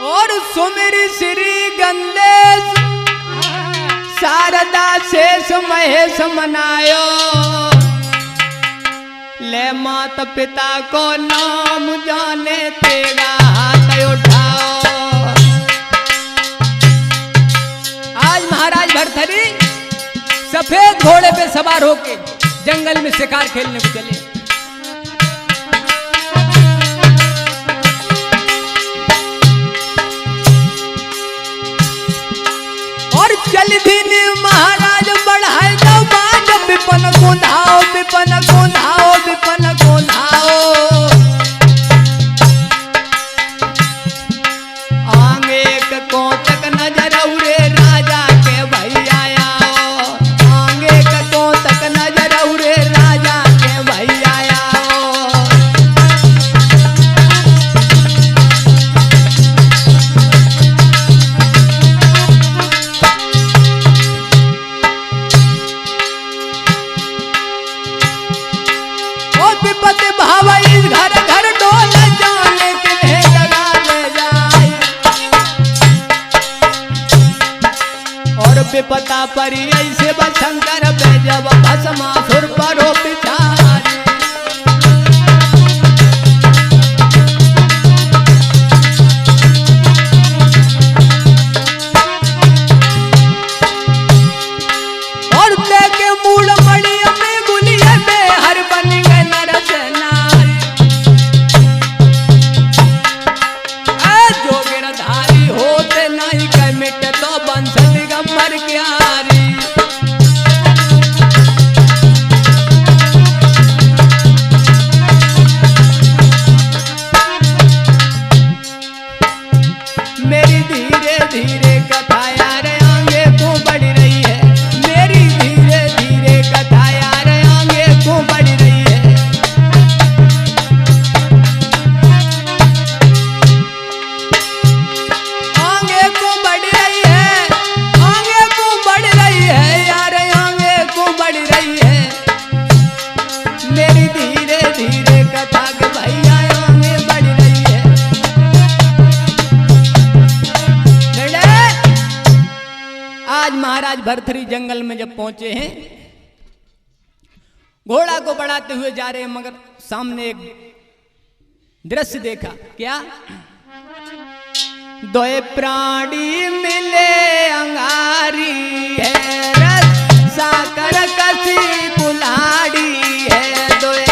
और सुमिर श्री गंदेश शारदा शेष महेश मनायो। ले माता पिता को नाम जाने तेरा हाथ उठाओ। आज महाराज भर्तृहरि सफेद घोड़े पे सवार होके जंगल में शिकार खेलने को चले। और चल दिन महाराज बढ़ाए दो बाज विपन को धाओ, विपन को धाओ, विपन को धाओ। आगे को तक नजर उरे राजा के भैया आओ। आगे को तक नजर उरे राजा के भैया आओ। विपत भावई घर घर डोल जाने के जगा ले जाए। और विपता परी ऐसे बशंकर पे जब भस्मासुर पर हो पिछारी। और लेके मूल मणि में गुलिये में हर बन गए नरसेनारी। जो गिरधारी होते नहीं कह मिट तो बंस दिगंबर क्यारी। मेरी धीरे धीरे कथा यार आगे को बढ़ रही है। मेरी धीरे धीरे कथा यार आगे को बढ़ रही है। आगे को बढ़ रही है, आगे को बढ़ रही है यार आगे को बढ़ रही है। मेरी धीरे धीरे कथा के भैया आगे बढ़ रही है। आज महाराज भर्तृहरि जंगल में जब पहुंचे हैं, घोड़ा को बढ़ाते हुए जा रहे हैं, मगर सामने एक दृश्य देखा। क्या? दोए प्राणी मिले अंगारी है, रस साकर कसी कुल्हाड़ी है। दोए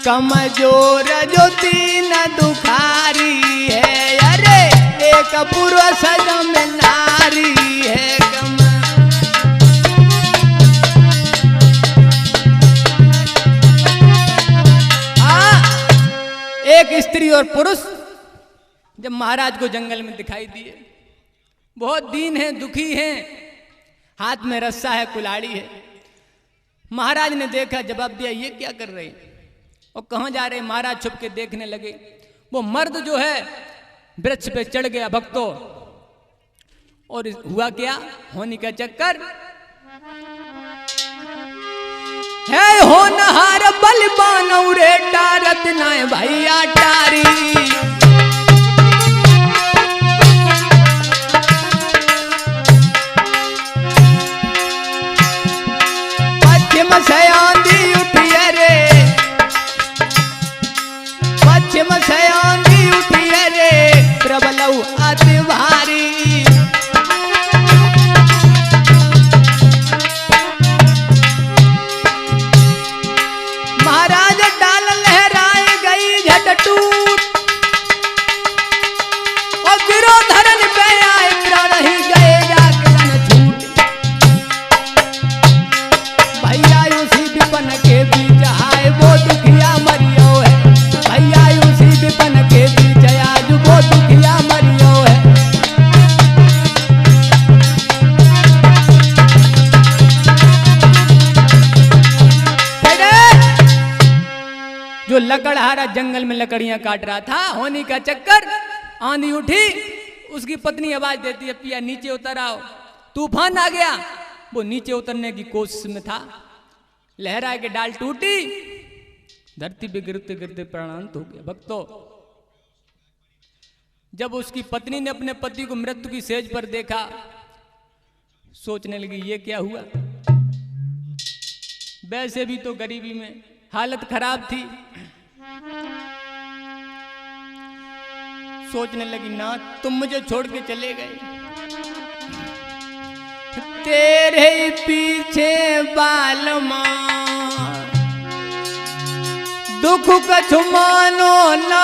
कमजोर जो तीन दुखारी है। अरे एक पुरुष में नारी है। एक स्त्री और पुरुष जब महाराज को जंगल में दिखाई दिए, बहुत दीन है, दुखी हैं, हाथ में रस्सा है, कुल्हाड़ी है। महाराज ने देखा, जवाब दिया, ये क्या कर रहे हैं और कहाँ जा रहे हैं? महाराज छुप के देखने लगे। वो मर्द जो है वृक्ष पे चढ़ गया भक्तों, और हुआ क्या? होनी का चक्कर है। होनहार बलवान रे टारत ना भैया टारी। पश्चिम से आंधी उठी रे, पश्चिम से आंधी उठी रे, प्रबलऊ अति भारी। महाराज डाल लहराए गई झटटूट, और गिरोधरन पे आए प्राण ही गए जागरण छूट। भैया उसी विपन के बीच आए वो दुखिया मरियो है। भैया उसी विपन के बीच आज वो दुखिया मरियो है। जो लकड़हारा जंगल में लकड़ियां काट रहा था, होनी का चक्कर, आंधी उठी, उसकी पत्नी आवाज देती है, पिया नीचे उतर आओ, तूफान आ गया। वो नीचे उतरने की कोशिश में था, लहरा के डाल टूटी, धरती पे गिरते गिरते प्राणांत हो गया। भक्तों, जब उसकी पत्नी ने अपने पति को मृत्यु की सेज पर देखा, सोचने लगी ये क्या हुआ। वैसे भी तो गरीबी में हालत खराब थी। सोचने लगी ना तुम मुझे छोड़ के चले गए, तेरे पीछे बाल मार दुख कछु मानो ना,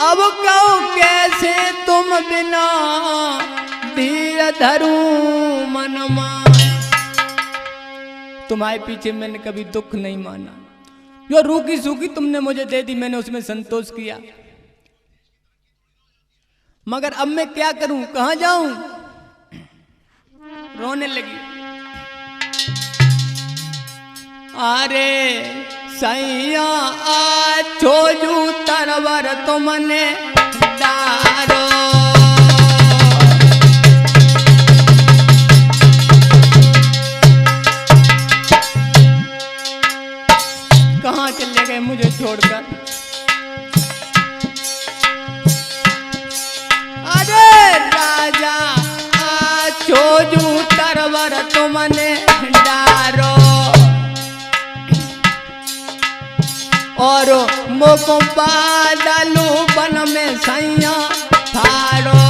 अब कहो कैसे तुम बिना धीर धरूं मन मान। तुम्हारे पीछे मैंने कभी दुख नहीं माना, जो रूखी सूखी तुमने मुझे दे दी मैंने उसमें संतोष किया, मगर अब मैं क्या करूं, कहां जाऊं। रोने लगी। अरे सैया छोजू तरवर तुमने डारो, कहां चले गए मुझे छोड़कर। अरे राजा छोजू तरवर तुमने डारो, और मोको बादलू बन में सैया थारो।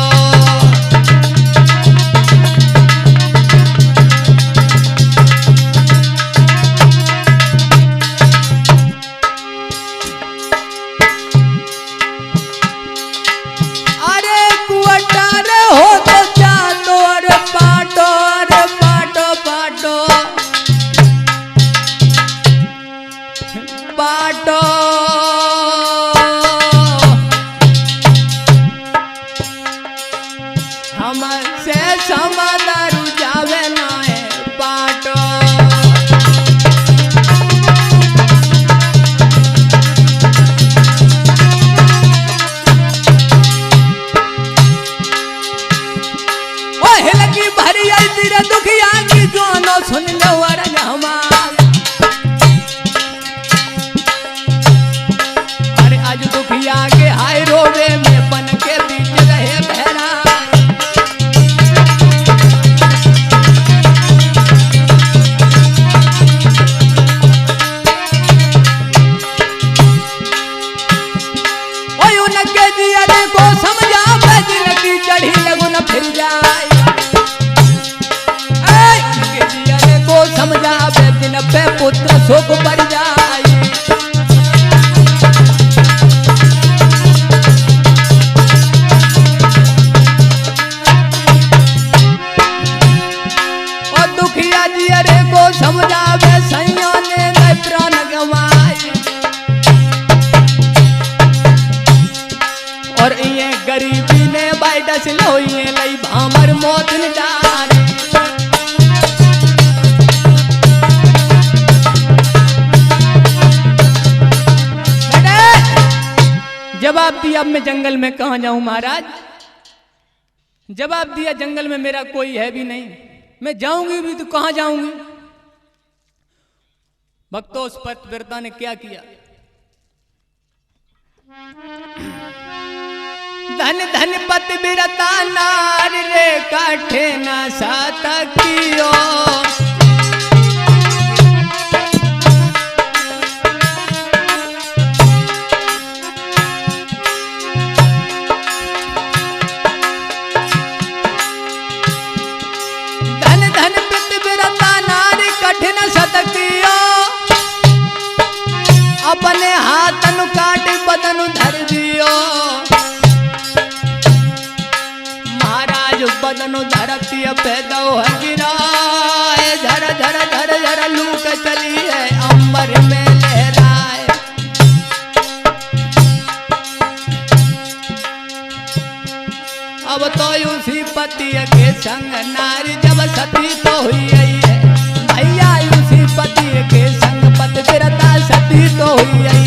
अरे कुआटार हो तो चाटो, अरे पाटो, अरे पाटो पाटो पाटो, हमसे समादारू जावे ना है पाटो। ओ हिलकी भरी आई तेरे दुखिया की जोनो सुन लो अरज हमार। आज दुखिया के हाय रोवे में बन के बीच रहे बहरा। ओय उनके जिया को समझा बजन की चढ़ी लगुन फिर जाए। उनके जिया को समझा बजन पे पुत्र शोक पर जाए। समझावे सैया ने नहीं प्राण गवाए, और ये गरीबी ने बाइडस लोइए लई भामर मौत न डारे। जवाब दिया अब मैं जंगल में कहां जाऊं महाराज। जवाब दिया जंगल में मेरा कोई है भी नहीं, मैं जाऊंगी भी तो कहां जाऊंगी। भक्तों, उस पतिव्रता ने क्या किया। धन धन पतिव्रता नारी रे काठे न साथ कियो। धन धन पतिव्रता नारी कठिन सत कियो। अपने हाथन काट बदन धर दियो। महाराज बदन धरती पैदा गिराए। धर धर धर धर लूट चली है अंबर में लहराए। अब तो उसी पति के संग नारी जब सती तो हुई है भैया। उसी पति के संग पतिव्रता सती तो हुई है।